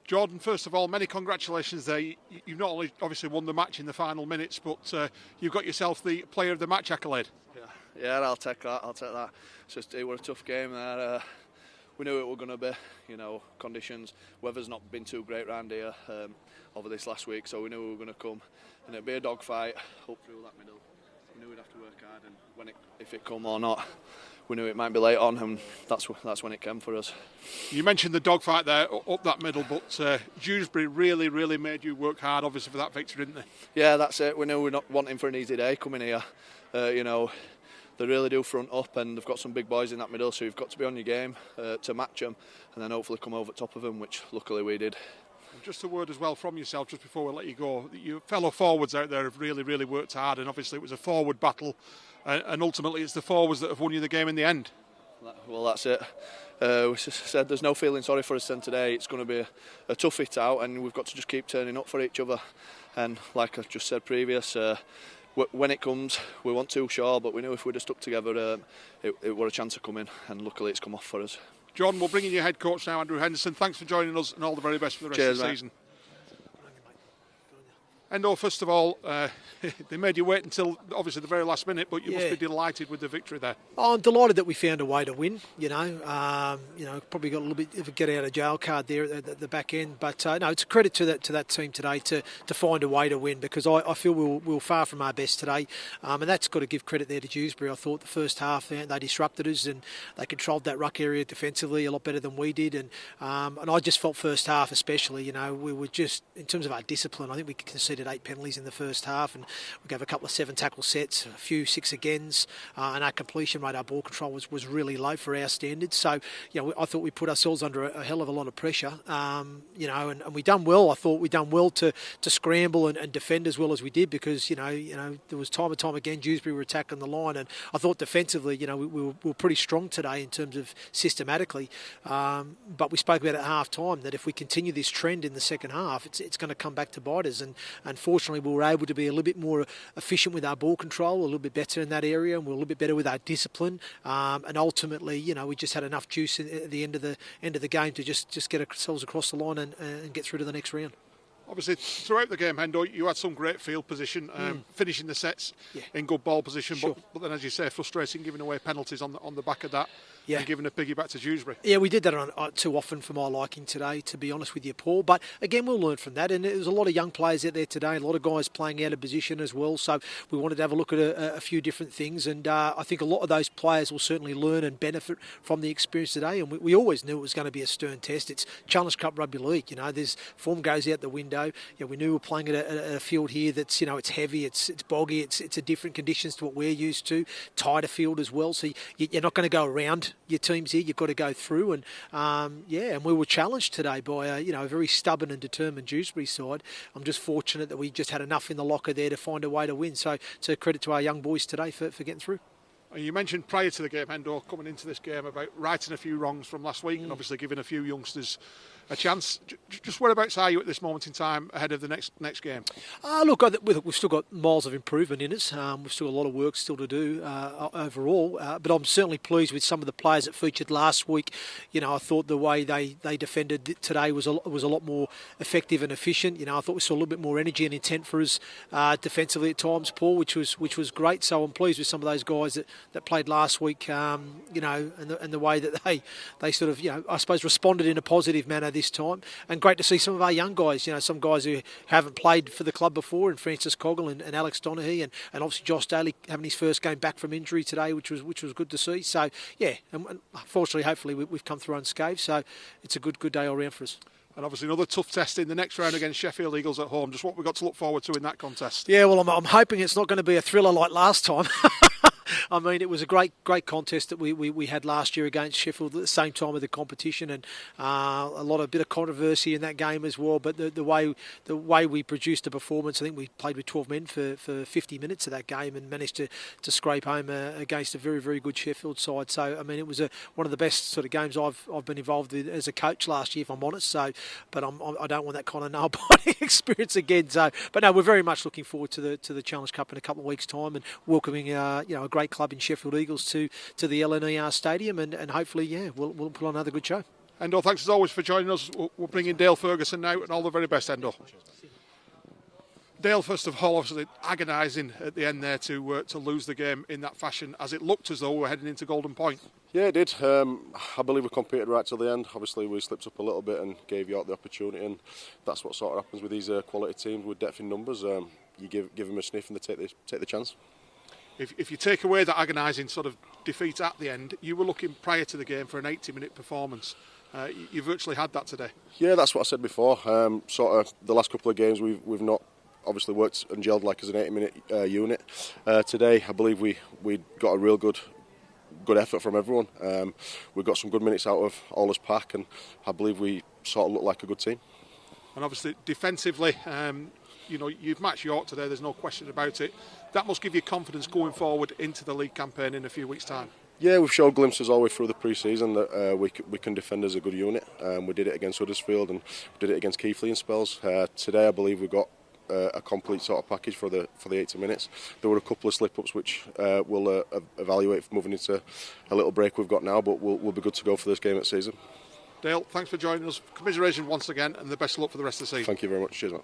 Jordan, first of all, many congratulations there. You've not only obviously won the match in the final minutes, but you've got yourself the Player of the Match accolade. Yeah, I'll take that. It was a tough game there. We knew it were going to be, conditions. Weather's not been too great round here over this last week, so we knew we were going to come, and it'd be a dogfight up through that middle. We knew we'd have to work hard, and if it come or not, we knew it might be late on, and that's when it came for us. You mentioned the dogfight there up that middle, but Dewsbury really made you work hard, obviously, for that victory, didn't they? Yeah, that's it. We knew we're not wanting for an easy day coming here. They really do front up, and they've got some big boys in that middle, so you've got to be on your game to match them, and then hopefully come over top of them, which luckily we did. And just a word as well from yourself, just before we let you go. Your fellow forwards out there have really worked hard, and obviously it was a forward battle, and ultimately it's the forwards that have won you the game in the end. Well, that's it. We said there's no feeling sorry for us then today. It's going to be a tough hit out, and we've got to just keep turning up for each other. And like I just said previous, when it comes, we want to, sure, but we knew if we'd have stuck together, it were a chance of coming, and luckily it's come off for us. Jordan, we'll bring in your head coach now, Andrew Henderson. Thanks for joining us, and all the very best for the rest of the season. Endo, first of all, they made you wait until obviously the very last minute, but you must be delighted with the victory there. Oh, I'm delighted that we found a way to win. Probably got a little bit of a get out of jail card there at the back end, but no, it's a credit to that team today to find a way to win, because I feel we were far from our best today, and that's got to give credit there to Dewsbury. I thought the first half they disrupted us and they controlled that ruck area defensively a lot better than we did, and I just felt first half especially, we were just, in terms of our discipline, I think we conceded 8 penalties in the first half, and we gave a couple of 7 tackle sets, a few 6 agains, and our completion rate, our ball control was really low for our standards. So, I thought we put ourselves under a hell of a lot of pressure, and we done well. I thought we done well to scramble and defend as well as we did, because, there was time and time again Dewsbury were attacking the line, and I thought defensively, we were pretty strong today in terms of systematically, but we spoke about at half time that if we continue this trend in the second half, it's going to come back to bite us, and unfortunately we were able to be a little bit more efficient with our ball control, a little bit better in that area, and we're a little bit better with our discipline, and ultimately, we just had enough juice at the end of the game to just get ourselves across the line and get through to the next round. Obviously, throughout the game, Hendo, you had some great field position, finishing the sets in good ball position, but then, as you say, frustrating giving away penalties on the back of that, and giving a piggyback to Dewsbury. Yeah, we did that too often for my liking today, to be honest with you, Paul. But again, we'll learn from that, and there's a lot of young players out there today, a lot of guys playing out of position as well, so we wanted to have a look at a few different things, and I think a lot of those players will certainly learn and benefit from the experience today, and we always knew it was going to be a stern test. It's Challenge Cup Rugby League, there's form goes out the window. We knew we were playing at a field here that's, it's heavy, it's boggy, it's a different conditions to what we're used to, tighter field as well, so you're not going to go around your teams here, you've got to go through, and and we were challenged today by a very stubborn and determined Dewsbury side. I'm just fortunate that we just had enough in the locker there to find a way to win, so credit to our young boys today for getting through. You mentioned prior to the game, Hendo, coming into this game about righting a few wrongs from last week and obviously giving a few youngsters a chance. Just whereabouts are you at this moment in time ahead of the next game? Look, we've still got miles of improvement in us. We've still got a lot of work still to do overall, but I'm certainly pleased with some of the players that featured last week. I thought the way they defended today was a lot more effective and efficient. I thought we saw a little bit more energy and intent for us defensively at times, Paul, which was great. So I'm pleased with some of those guys that played last week, and the way that they sort of, I suppose, responded in a positive manner this time. And great to see some of our young guys, some guys who haven't played for the club before, and Francis Coggle and Alex Donaghy, and obviously Josh Daly having his first game back from injury today, which was good to see. So and fortunately, hopefully we've come through unscathed. So it's a good day all round for us. And obviously another tough test in the next round against Sheffield Eagles at home. Just what we've got to look forward to in that contest. Yeah, well, I'm hoping it's not going to be a thriller like last time. I mean, it was a great contest that we had last year against Sheffield at the same time of the competition, and a bit of controversy in that game as well. But the way we produced the performance, I think we played with 12 men for 50 minutes of that game and managed to scrape home against a very, very good Sheffield side. So I mean, it was one of the best sort of games I've been involved with as a coach last year, if I'm honest. So, but I don't want that kind of nail-biting experience again. So, but no, we're very much looking forward to the Challenge Cup in a couple of weeks' time, and welcoming a great club in Sheffield Eagles to the LNER Stadium, and hopefully we'll put on another good show. Endo, thanks as always for joining us. We'll bring in Dale Ferguson now, and all the very best, Endo. Dale, first of all, obviously agonising at the end there to lose the game in that fashion, as it looked as though we were heading into Golden Point. Yeah, it did. I believe we competed right till the end. Obviously, we slipped up a little bit and gave York the opportunity, and that's what sort of happens with these quality teams with depth in numbers. You give them a sniff and they take the chance. If you take away that agonising sort of defeat at the end, you were looking prior to the game for an 80-minute performance. You virtually had that today. Yeah, that's what I said before. Sort of the last couple of games we've not obviously worked and gelled like as an 80-minute unit. Today, I believe we got a real good effort from everyone. We got some good minutes out of Ola's pack, and I believe we sort of looked like a good team. And obviously defensively, you've matched York today, there's no question about it. That must give you confidence going forward into the league campaign in a few weeks' time. Yeah, we've showed glimpses all the way through the pre-season that we can defend as a good unit. We did it against Huddersfield and we did it against Keighley in spells. Today I believe we got a complete sort of package for the 80 minutes. There were a couple of slip-ups which we'll evaluate moving into a little break we've got now, but we'll be good to go for this game at season. Dale, thanks for joining us. Commiseration once again, and the best of luck for the rest of the season. Thank you very much. Cheers, man.